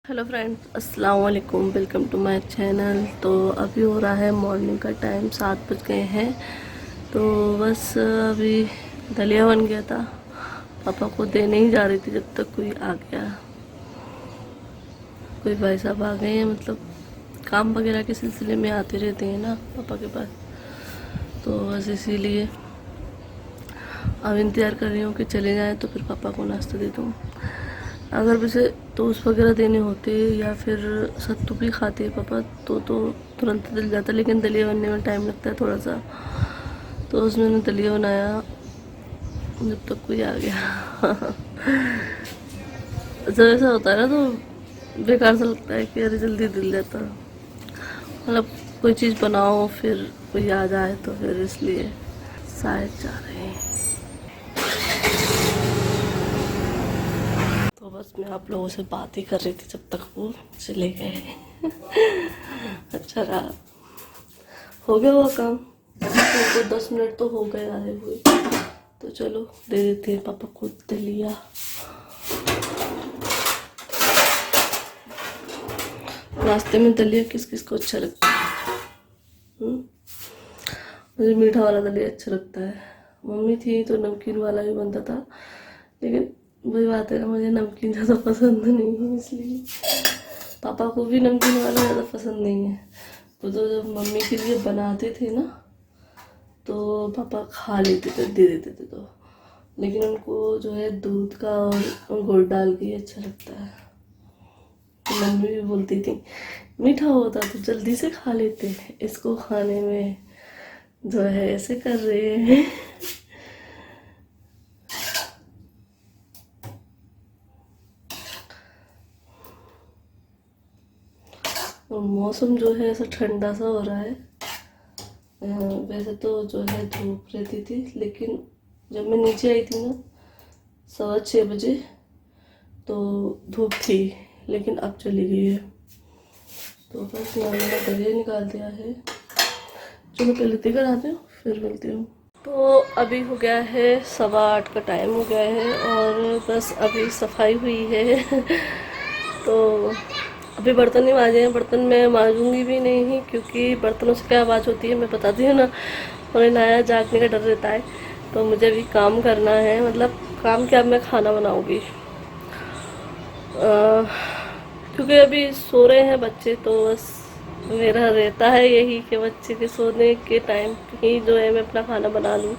Hello friends, अस्सलाम वालेकुम। Welcome to my channel. तो अभी हो रहा है मॉर्निंग का टाइम, 7 बज गए हैं। तो बस अभी दलिया बन गया था, पापा को देने ही जा रही थी जब तक कोई आ गया। कोई भाई साहब आ गए हैं, मतलब काम वगैरह के सिलसिले में आते रहते हैं ना पापा के पास, तो बस इसीलिए अब इंतज़ार कर रही हूँ कि चले जाएँ तो फिर पापा को नाश्ता दे दूँ। अगर वैसे टोस्ट वगैरह देने होते या फिर सत्तू भी खाते पापा तो तुरंत जल जाता, लेकिन दलिया बनने में टाइम लगता है थोड़ा सा, तो उसमें मैंने दलिया बनाया जब तक कोई आ गया। जब ऐसा होता है ना तो बेकार सा लगता है कि अरे जल्दी दिल जाता, मतलब कोई चीज़ बनाओ फिर कोई आ जाए, तो फिर इसलिए शायद जा रहे हैं। तो बस मैं आप लोगों से बात ही कर रही थी जब तक वो चले गए। अच्छा रहा, हो गया वो काम, तो 10 मिनट तो हो गए आए हुए, तो चलो दे देते हैं पापा को दलिया। रास्ते में दलिया किस किस को अच्छा लगता है? मुझे मीठा वाला दलिया अच्छा लगता है। मम्मी थी तो नमकीन वाला भी बनता था, लेकिन वही बात है ना, मुझे नमकीन ज़्यादा पसंद नहीं है, इसलिए पापा को भी नमकीन वाला ज़्यादा पसंद नहीं है। वो तो जब मम्मी के लिए बनाते थे ना तो पापा खा लेते थे, दे देते थे, तो लेकिन उनको जो है दूध का और गुड़ डाल के अच्छा लगता है। तो मम्मी भी बोलती थी मीठा होता तो जल्दी से खा लेते, इसको खाने में जो है ऐसे कर रहे हैं। और मौसम जो है ऐसा ठंडा सा हो रहा है। वैसे तो जो है धूप रहती थी, लेकिन जब मैं नीचे आई थी ना 6:15 बजे तो धूप थी, लेकिन अब चली गई है। तो बस यहाँ मैंने दलिया निकाल दिया है। चलो पहले देकर आते हो फिर मिलती हूँ। तो अभी हो गया है 8:15 का टाइम हो गया है, और बस अभी सफाई हुई है। तो अभी बर्तन नहीं मांजे हैं, बर्तन मैं मांजूंगी भी नहीं, क्योंकि बर्तनों से क्या आवाज़ होती है मैं बताती हूँ ना, उन्हें नया जागने का डर रहता है। तो मुझे अभी काम करना है, मतलब काम क्या, मैं खाना बनाऊँगी, क्योंकि अभी सो रहे हैं बच्चे, तो बस मेरा रहता है यही कि बच्चे के सोने के टाइम ही जो है मैं अपना खाना बना लूँ।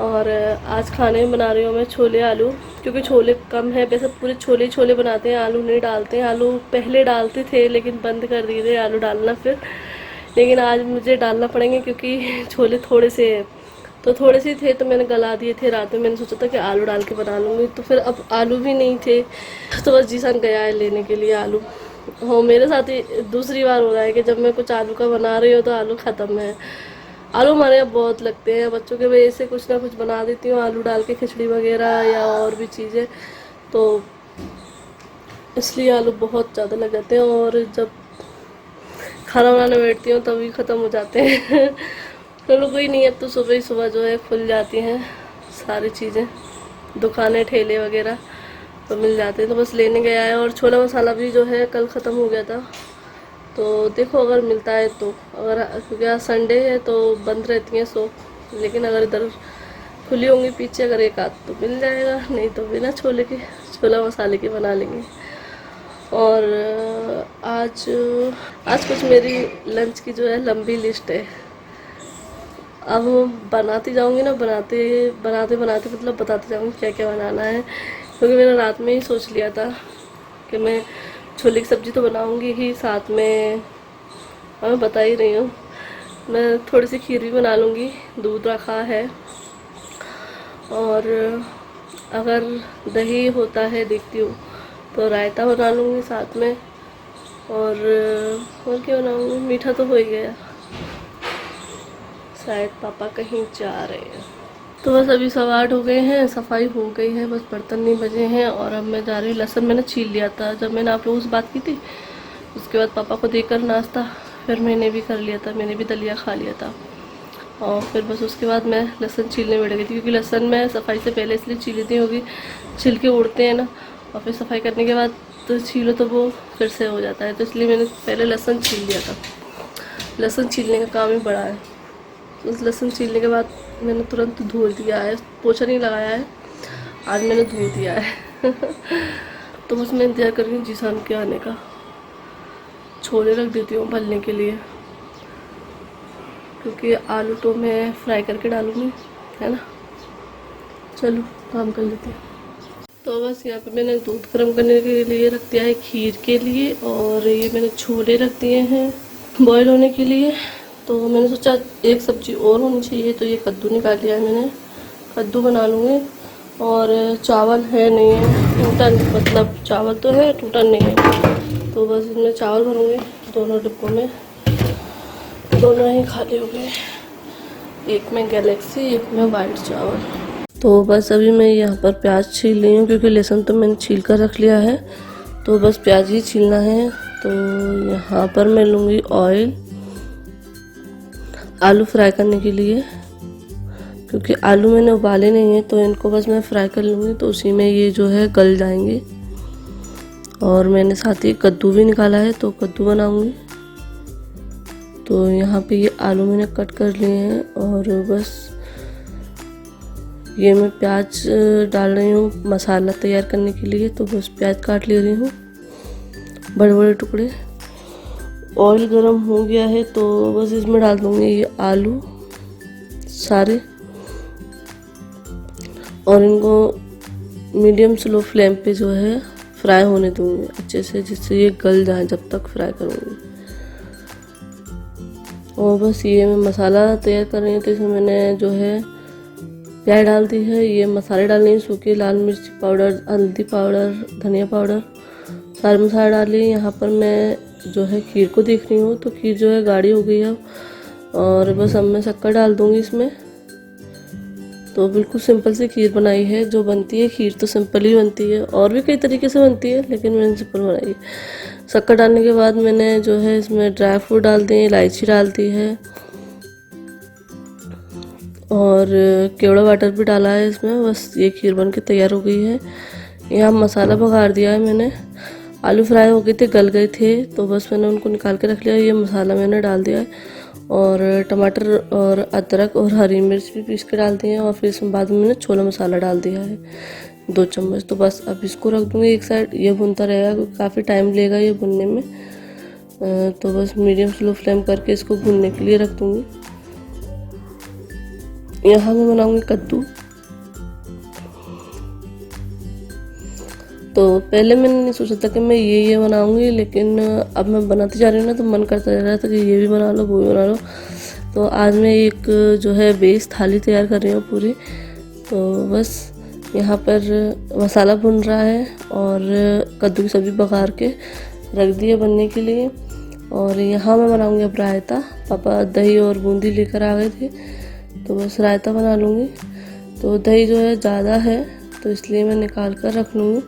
और आज खाने में बना रही हूँ मैं छोले आलू, क्योंकि छोले कम है। वैसे पूरे छोले छोले बनाते हैं, आलू नहीं डालते हैं। आलू पहले डालते थे लेकिन बंद कर दिए थे आलू डालना फिर, लेकिन आज मुझे डालना पड़ेंगे क्योंकि छोले थोड़े से हैं, तो थोड़े से थे तो मैंने गला दिए थे रात में। मैंने सोचा था कि आलू डाल के बना लूँगी, तो फिर अब आलू भी नहीं थे, तो बस जीसन गया है लेने के लिए आलू। हो मेरे साथ ही दूसरी बार हो रहा है कि जब मैं कुछ आलू का बना रही हूँ तो आलू ख़त्म है। आलू हमारे यहाँ बहुत लगते हैं बच्चों के वजह से, कुछ ना कुछ बना देती हूँ आलू डाल के, खिचड़ी वगैरह या और भी चीज़ें, तो इसलिए आलू बहुत ज़्यादा लग जाते हैं। और जब खाना बनाने बैठती हूँ तभी ख़त्म हो जाते हैं। चलो कोई नहीं, अब तो सुबह ही सुबह जो है खुल जाती हैं सारी चीज़ें, दुकानें ठेले वगैरह तो मिल जाते हैं। तो बस लेने गया है। और छोला मसाला भी जो है कल ख़त्म हो गया था, तो देखो अगर मिलता है तो, अगर क्योंकि आज संडे है तो बंद रहती हैं शॉप, लेकिन अगर इधर खुली होंगी पीछे अगर एक आध तो मिल जाएगा, नहीं तो बिना छोले के छोला मसाले के बना लेंगे। और आज आज कुछ मेरी लंच की जो है लंबी लिस्ट है। अब बनाती जाऊंगी ना, बनाते बनाते बनाते मतलब बताते जाऊंगी क्या क्या बनाना है, क्योंकि मैंने रात में ही सोच लिया था कि मैं छोले की सब्ज़ी तो बनाऊंगी ही, साथ में मैं बता ही रही हूँ मैं थोड़ी सी खीर भी बना लूँगी, दूध रखा है। और अगर दही होता है देखती हूँ तो रायता बना लूँगी साथ में। और क्या बनाऊँगी, मीठा तो हो ही गया। शायद पापा कहीं जा रहे हैं। तो बस अभी 8:15 हो गए हैं, सफाई हो गई है, बस बर्तन नहीं बजे हैं। और अब मैं जा रही हूँ, लहसुन मैंने छील लिया था जब मैंने आप लोगों से बात की थी, उसके बाद पापा को देकर नाश्ता फिर मैंने भी कर लिया था, मैंने भी दलिया खा लिया था। और फिर बस उसके बाद मैं लहसुन छीलने बैठ गई थी, क्योंकि लहसुन मैं सफाई से पहले इसलिए छील लेती हूँ क्योंकि छिलके उड़ते हैं ना, और फिर सफाई करने के बाद तो छीलो तो वो फिर से हो जाता है, तो इसलिए मैंने पहले लहसुन छील लिया था। लहसुन छीलने का काम ही बड़ा है। तो उस लहसुन छीलने के बाद मैंने तुरंत धो दिया है, पोछा नहीं लगाया है, आज मैंने धो दिया है। तो बस मैं इंतजार कर रही हूँ जीसान के आने का। छोले रख देती हूँ भरने के लिए, क्योंकि आलू तो मैं फ्राई करके डालूँगी, है ना। चलो काम कर लेते हैं। तो बस यहाँ पे मैंने दूध गर्म करने के लिए रख दिया है खीर के लिए, और ये मैंने छोले रख दिए हैं बॉईल होने के लिए। तो मैंने सोचा एक सब्जी और होनी चाहिए, तो ये कद्दू निकाल लिया है मैंने, कद्दू बना लूँगी। और चावल है नहीं है टूटन, मतलब चावल तो है टूटन नहीं है, तो बस इसमें चावल भरूँगी दोनों डिब्बों में, दोनों ही खाली हो गए, एक में गैलेक्सी एक में वाइट चावल। तो बस अभी मैं यहाँ पर प्याज छील रही हूँ, क्योंकि लहसुन तो मैंने छील कर रख लिया है, तो बस प्याज ही छीलना है। तो यहाँ पर मैं लूँगी ऑयल आलू फ्राई करने के लिए, क्योंकि आलू मैंने उबाले नहीं है, तो इनको बस मैं फ्राई कर लूँगी, तो उसी में ये जो है गल जाएंगे। और मैंने साथ ही कद्दू भी निकाला है, तो कद्दू बनाऊँगी। तो यहाँ पे ये आलू मैंने कट कर लिए हैं, और बस ये मैं प्याज डाल रही हूँ मसाला तैयार करने के लिए। तो बस प्याज काट ले रही हूँ बड़े बड़े टुकड़े। ऑयल गरम हो गया है, तो बस इसमें डाल दूँगी ये आलू सारे, और इनको मीडियम स्लो फ्लेम पे जो है फ्राई होने दूँगी अच्छे से, जिससे ये गल जाए जब तक फ्राई करूँगी। और बस ये मैं मसाला तैयार कर रही हूँ, तो इसमें मैंने जो है प्याज डाल दी है। ये मसाले डालने हैं, सूखे लाल मिर्च पाउडर, हल्दी पाउडर, धनिया पाउडर, सारे मसाले डाल लिए। यहाँ पर मैं जो है खीर को देख रही हूँ, तो खीर जो है गाढ़ी हो गई है, और बस अब मैं शक्कर डाल दूँगी इसमें। तो बिल्कुल सिंपल सी खीर बनाई है। जो बनती है खीर तो सिंपल ही बनती है, और भी कई तरीके से बनती है, लेकिन मैंने सिंपल बनाई है। शक्कर डालने के बाद मैंने जो है इसमें ड्राई फ्रूट डाल दिए, इलायची डाल दी है, और केवड़ा वाटर भी डाला है इसमें। बस ये खीर बन के तैयार हो गई है। यहाँ मसाला बघार दिया है मैंने, आलू फ्राई हो गए थे, गल गए थे, तो बस मैंने उनको निकाल के रख लिया। ये मसाला मैंने डाल दिया है, और टमाटर और अदरक और हरी मिर्च भी पीस के डाल दिए हैं, और फिर इसमें बाद में मैंने छोला मसाला डाल दिया है 2 चम्मच। तो बस अब इसको रख दूँगी एक साइड, ये भुनता रहेगा क्योंकि काफ़ी टाइम लेगा ये भुनने में। तो बस मीडियम स्लो फ्लेम करके इसको भुनने के लिए रख दूँगी। यहाँ मैं बनाऊंगी कद्दू। तो पहले मैंने नहीं सोचा था कि मैं ये बनाऊंगी, लेकिन अब मैं बनाती जा रही हूँ ना, तो मन करता जा रहा था कि ये भी बना लो वो भी बना लो। तो आज मैं एक जो है बेस थाली तैयार कर रही हूँ पूरी। तो बस यहाँ पर मसाला भुन रहा है, और कद्दू की सब्ज़ी पका के रख दी है बनने के लिए। और यहाँ मैं बनाऊंगी अब रायता। पापा दही और बूंदी लेकर आ गए थे, तो बस रायता बना लूँगी। तो दही जो है ज़्यादा है, तो इसलिए मैं निकाल कर रख लूँगी,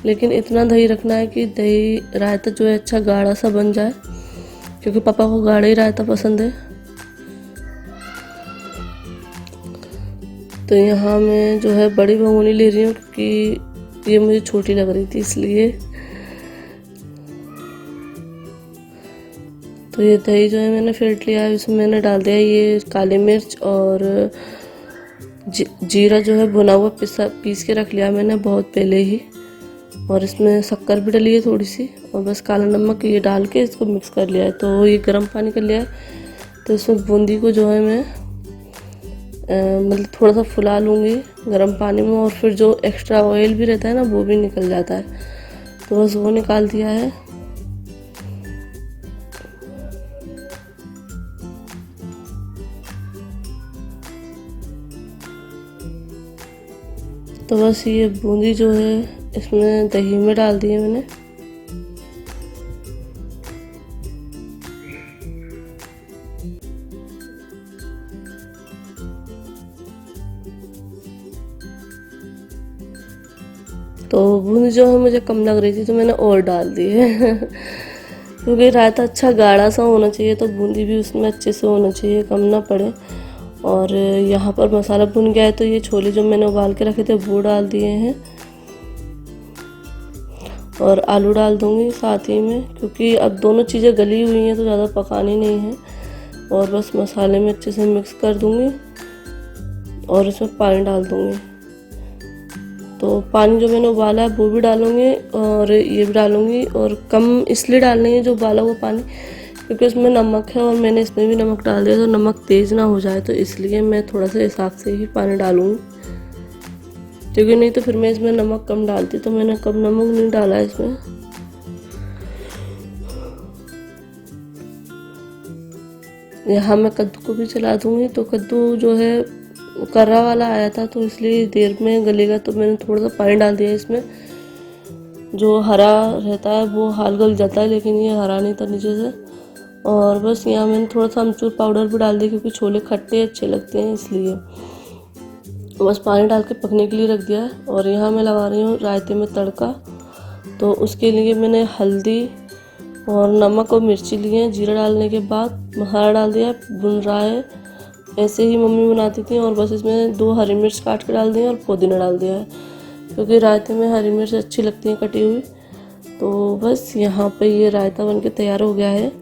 लेकिन इतना दही रखना है कि दही रायता जो है अच्छा गाढ़ा सा बन जाए, क्योंकि पापा को गाढ़ा ही रायता पसंद है। तो यहाँ मैं जो है बड़ी भगोनी ले रही हूँ, क्योंकि ये मुझे छोटी लग रही थी इसलिए। तो ये दही जो है मैंने फेंट लिया है, इसमें मैंने डाल दिया ये काली मिर्च और जीरा जो है भुना हुआ पीस के रख लिया मैंने बहुत पहले ही, और इसमें शक्कर भी डली है थोड़ी सी, और बस काला नमक ये डाल के इसको मिक्स कर लिया है। तो ये गर्म पानी कर लिया है, तो इसमें बूंदी को जो है मैं मतलब थोड़ा सा फुला लूँगी गर्म पानी में, और फिर जो एक्स्ट्रा ऑयल भी रहता है ना वो भी निकल जाता है, तो बस वो निकाल दिया है। तो बस ये बूंदी जो है इसमें दही में डाल दी है मैंने। तो बूंदी जो है मुझे कम लग रही थी, तो मैंने और डाल दी है क्योंकि रायता अच्छा गाढ़ा सा होना चाहिए, तो बूंदी भी उसमें अच्छे से होना चाहिए, कम ना पड़े। और यहाँ पर मसाला भुन गया है, तो ये छोले जो मैंने उबाल के रखे थे वो डाल दिए हैं, और आलू डाल दूँगी साथ ही में, क्योंकि अब दोनों चीज़ें गली हुई हैं तो ज़्यादा पकानी नहीं है। और बस मसाले में अच्छे से मिक्स कर दूँगी और इसमें पानी डाल दूँगी। तो पानी जो मैंने उबाला है वो भी डालूँगी और ये भी डालूँगी, और कम इसलिए डालनी है जो उबाला हुआ पानी, क्योंकि इसमें नमक है और मैंने इसमें भी नमक डाल दिया, तो नमक तेज़ ना हो जाए, तो इसलिए मैं थोड़ा सा हिसाब से ही पानी डालूँगी, क्योंकि नहीं तो फिर मैं इसमें नमक कम डालती, तो मैंने कम नमक नहीं डाला है इसमें। यहाँ मैं कद्दू को भी चला दूँगी। तो कद्दू जो है कर्रा वाला आया था, तो इसलिए देर में गलेगा, तो मैंने थोड़ा सा पानी डाल दिया इसमें। जो हरा रहता है वो हाल गल जाता है, लेकिन ये हरा नहीं था नीचे से। और बस यहाँ मैंने थोड़ा सा अमचूर पाउडर भी डाल दिया, क्योंकि छोले खट्टे अच्छे लगते हैं इसलिए। बस पानी डाल के पकने के लिए रख दिया है। और यहाँ मैं लगा रही हूँ रायते में तड़का। तो उसके लिए मैंने हल्दी और नमक और मिर्ची लिए हैं। जीरा डालने के बाद मसाला डाल दिया, भुन रहा है। ऐसे ही मम्मी बनाती थी। और बस इसमें 2 हरी मिर्च काट के डाल दी और पुदीना डाल दिया है, क्योंकि रायते में हरी मिर्च अच्छी लगती है कटी हुई। तो बस यहाँ पे ये रायता बनके तैयार हो गया है।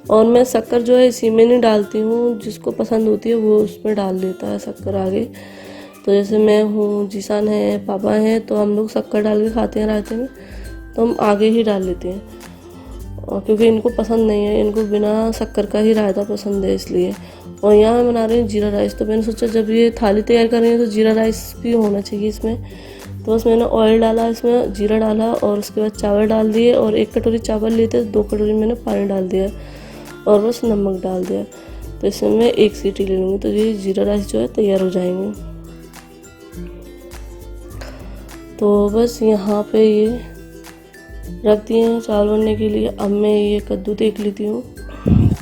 और मैं शक्कर जो है इसी में नहीं डालती हूँ, जिसको पसंद होती है वो उसमें डाल लेता है शक्कर आगे। तो जैसे मैं हूँ, जीसान है, पापा हैं, तो हम लोग शक्कर डाल के खाते हैं रायते में, तो हम आगे ही डाल लेते हैं। और क्योंकि इनको पसंद नहीं है, इनको बिना शक्कर का ही रायता पसंद है इसलिए। और यहाँ मैं बना रही हूँ जीरा राइस। तो मैंने सोचा जब ये थाली तैयार कर रही है तो जीरा राइस भी होना चाहिए इसमें। तो बस मैंने ऑयल डाला, इसमें जीरा डाला और उसके बाद चावल डाल दिए। और 1 कटोरी चावल लिए थे, 2 कटोरी मैंने पानी डाल दिया और बस नमक डाल दिया। तो इसमें मैं 1 सीटी ले लूँगी, तो ये जीरा राइस जो है तैयार हो जाएंगे। तो बस यहाँ पे ये रख दिए हैं चावल बनने के लिए। अब मैं ये कद्दू देख लेती हूँ।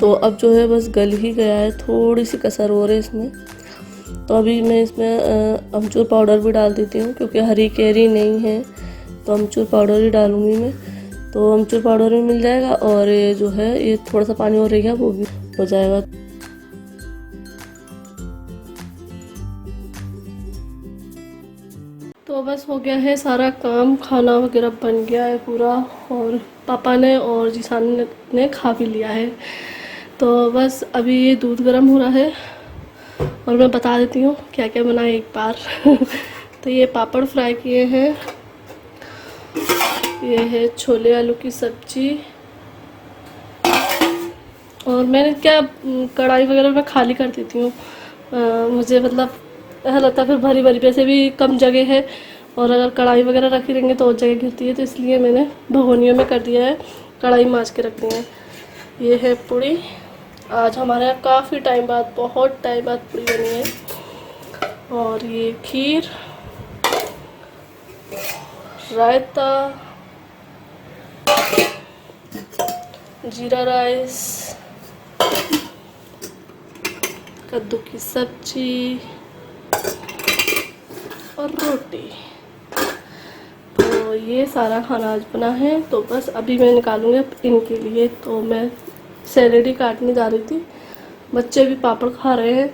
तो अब जो है बस गल ही गया है, थोड़ी सी कसर हो रही है इसमें। तो अभी मैं इसमें अमचूर पाउडर भी डाल देती हूँ, क्योंकि हरी कैरी नहीं है, तो अमचूर पाउडर ही डालूँगी मैं। तो अमचूर पाउडर भी मिल जाएगा और ये जो है ये थोड़ा सा पानी और रह गया वो भी हो जाएगा। तो बस हो गया है सारा काम, खाना वगैरह बन गया है पूरा। और पापा ने और जीसान ने खा भी लिया है। तो बस अभी ये दूध गर्म हो रहा है और मैं बता देती हूँ क्या क्या बनाया एक बार। तो ये पापड़ फ्राई किए हैं, ये है छोले आलू की सब्जी। और मैंने क्या कढ़ाई वगैरह मैं खाली कर देती हूँ, मुझे मतलब ऐसा लगता है फिर भरी भरी, वैसे भी कम जगह है और अगर कढ़ाई वगैरह रखी रहेंगे तो और जगह घिरती है, तो इसलिए मैंने भगोनियों में कर दिया है, कढ़ाई मांज के रख दी है। ये है पूड़ी। आज हमारे यहाँ काफ़ी टाइम बाद, बहुत टाइम बाद पूड़ी बनी है। और ये खीर, रायता, जीरा राइस, कद्दू की सब्जी और रोटी। तो ये सारा खाना आज बना है। तो बस अभी मैं निकालूंगी इनके लिए। तो मैं सैलेड ही काटने जा रही थी, बच्चे भी पापड़ खा रहे हैं,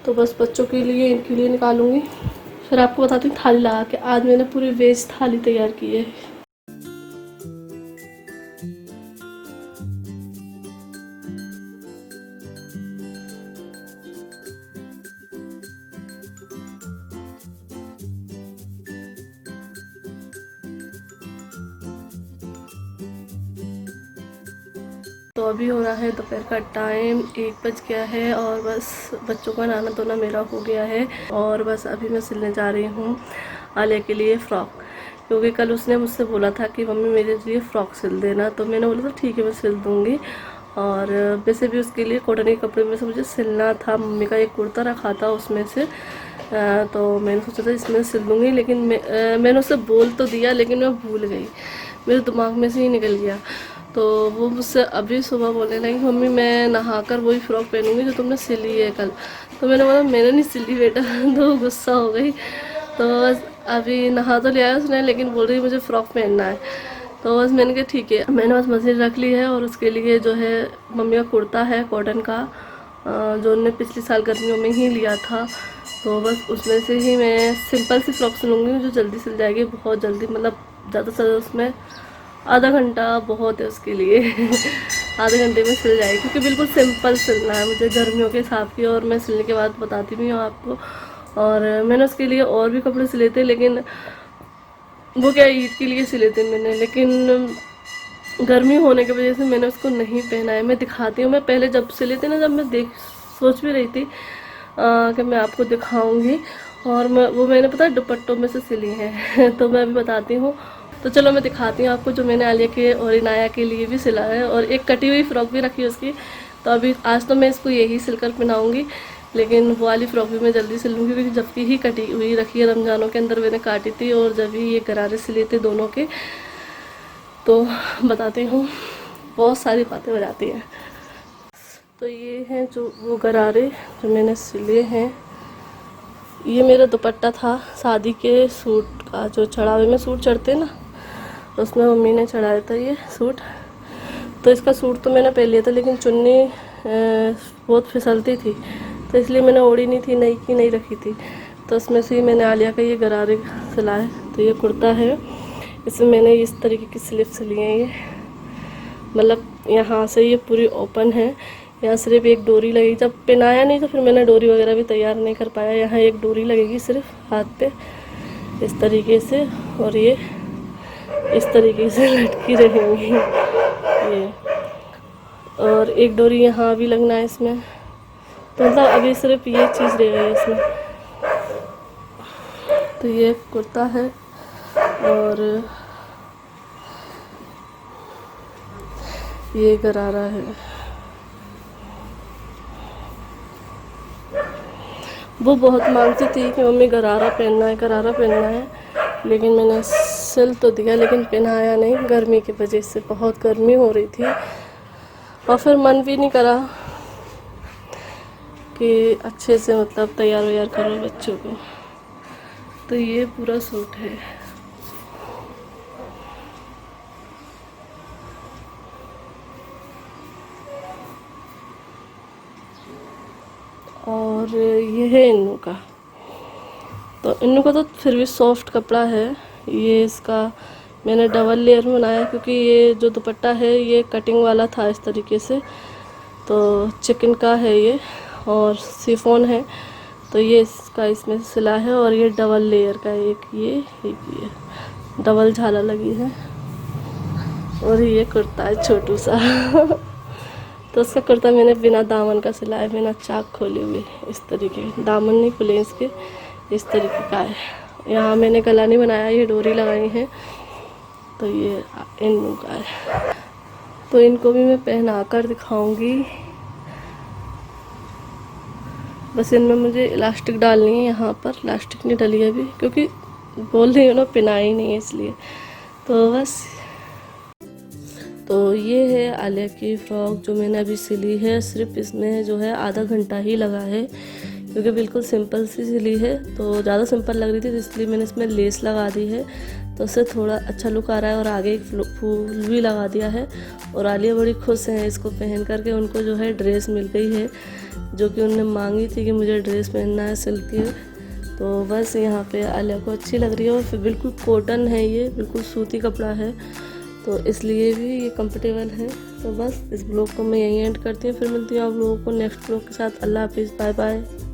तो बस बच्चों के लिए इनके लिए निकालूंगी। फिर आपको बताती हूँ थाली लगा के। आज मैंने पूरी वेज थाली तैयार की है। तो अभी हो रहा है दोपहर का टाइम, 1 बज गया है और बस बच्चों का नहाना धोना मेरा हो गया है। और बस अभी मैं सिलने जा रही हूँ आलिया के लिए फ़्रॉक, क्योंकि कल उसने मुझसे बोला था कि मम्मी मेरे लिए फ़्रॉक सिल देना। तो मैंने बोला था ठीक है मैं सिल दूँगी। और वैसे भी उसके लिए कॉटन के कपड़े में से मुझे सिलना था, मम्मी का एक कुर्ता रखा था उसमें से, तो मैंने सोचा था इसमें सिल दूँगी। लेकिन मैंने उसे बोल तो दिया, लेकिन मैं भूल गई, मेरे दिमाग में से ही निकल गया। तो वो मुझसे अभी सुबह बोलने लगी मम्मी मैं नहाकर वही फ़्रॉक पहनूंगी जो तुमने सिली है कल। तो मैंने बोला मैंने नहीं सिली बेटा। तो गुस्सा हो गई। तो बस अभी नहा तो लिया है उसने, लेकिन बोल रही मुझे फ़्रॉक पहनना है। तो बस मैंने कहा ठीक है। मैंने बस मशीन रख ली है और उसके लिए जो है मम्मी का कुर्ता है कॉटन का, जो उन्होंने पिछले साल गर्मियों में ही लिया था। तो बस उसमें से ही मैं सिंपल सी फ़्रॉक सिलूँगी जो जल्दी सिल जाएगी, बहुत जल्दी, मतलब ज़्यादा से ज़्यादा उसमें आधा घंटा बहुत है उसके लिए आधे घंटे में सिल जाएगी, क्योंकि बिल्कुल सिंपल सिलना है मुझे गर्मियों के हिसाब की। और मैं सिलने के बाद बताती भी हूँ आपको। और मैंने उसके लिए और भी कपड़े सिले थे, लेकिन वो क्या ईद के लिए सिले थे मैंने, लेकिन गर्मी होने की वजह से मैंने उसको नहीं पहना है। मैं दिखाती हूँ, मैं पहले जब सिले थे ना, जब मैं सोच भी रही थी कि मैं आपको दिखाऊंगी। और मैंने पता है दुपट्टों में से सिली है तो मैं अभी बताती हूँ। तो चलो मैं दिखाती हूँ आपको, जो मैंने आलिया के और इनाया के लिए भी सिला है, और एक कटी हुई फ्रॉक भी रखी है उसकी। तो अभी आज तो मैं इसको यही सिलकर पहनाऊँगी, लेकिन वो वाली फ्रॉक भी मैं जल्दी सिल लूँगी, क्योंकि जबकि ही कटी हुई रखी है। रमज़ानों के अंदर मैंने काटी थी, और जब ही ये गरारे सिले थे दोनों के। तो बताती हूँ, बहुत सारी बातें हो जाती हैं। तो ये हैं जो वो गरारे जो मैंने सिले हैं। ये मेरा दुपट्टा था शादी के सूट का, जो चढ़ावे में सूट चढ़ते ना, उसमें मम्मी ने चढ़ाया था ये सूट। तो इसका सूट तो मैंने पहन लिया था, लेकिन चुन्नी बहुत फिसलती थी, तो इसलिए मैंने ओढ़ी नहीं थी, नई की नहीं रखी थी। तो उसमें से ही मैंने आलिया का ये गरारे सिलाए। तो ये कुर्ता है, इसमें मैंने इस तरीके की स्लिप सिली है। ये मतलब यहाँ से ये पूरी ओपन है, यहाँ सिर्फ एक डोरी लगेगी। जब पहनाया नहीं तो फिर मैंने डोरी वगैरह भी तैयार नहीं कर पाया। यहाँ एक डोरी लगेगी सिर्फ हाथ पे इस तरीके से, और ये इस तरीके से लटकी रहेंगी ये, और एक डोरी यहाँ भी लगना है इसमें। तो मतलब अभी सिर्फ ये चीज़ रह गई है इसमें। तो ये कुर्ता है, और ये गरारा है। वो बहुत मांगती थी कि मम्मी गरारा पहनना है, गरारा पहनना है, लेकिन मैंने सिल तो दिया, लेकिन पहनाया नहीं, गर्मी की वजह से। बहुत गर्मी हो रही थी, और फिर मन भी नहीं करा कि अच्छे से मतलब तैयार व्यार करो बच्चों को। तो ये पूरा सूट है। और ये है इन्नू का। तो इन्नू का तो फिर भी सॉफ्ट कपड़ा है। ये इसका मैंने डबल लेयर में बनाया, क्योंकि ये जो दुपट्टा है ये कटिंग वाला था इस तरीके से। तो चिकन का है ये, और शिफॉन है। तो ये इसका इसमें सिला है, और ये डबल लेयर का, एक ये डबल झाला लगी है। और ये कुर्ता है छोटू सा तो उसका कुर्ता मैंने बिना दामन का सिलाया, बिना चाक खोले हुए। इस तरीके दामन नहीं खुले इसके, इस तरीके का है। यहाँ मैंने गला नहीं बनाया, ये डोरी लगाई है। तो ये इन्नू का है। तो इनको भी मैं पहना कर दिखाऊंगी। बस इनमें मुझे इलास्टिक डालनी है, यहाँ पर इलास्टिक नहीं डली अभी, क्योंकि बोल रही हूँ ना पहनाई नहीं है इसलिए। तो बस, तो ये है आलिया की फ़्रॉक जो मैंने अभी सिली है। सिर्फ इसमें जो है आधा घंटा ही लगा है, क्योंकि बिल्कुल सिंपल सी सिली है। तो ज़्यादा सिंपल लग रही थी, तो इसलिए मैंने इसमें लेस लगा दी है, तो उससे थोड़ा अच्छा लुक आ रहा है। और आगे एक फूल भी लगा दिया है। और आलिया बड़ी खुश है इसको पहन करके। उनको जो है ड्रेस मिल गई है, जो कि उन्होंने मांगी थी कि मुझे ड्रेस पहनना है सिल्क की। तो बस यहाँ पे आलिया को अच्छी लग रही है। और फिर बिल्कुल कॉटन है, ये बिल्कुल सूती कपड़ा है, तो इसलिए भी ये कंफर्टेबल है। तो बस इस ब्लॉग को मैं यहीं एंड करती हूँ, फिर मिलती हूँ आप लोगों को नेक्स्ट ब्लॉग के साथ। अल्लाह हाफिज़, बाय बाय।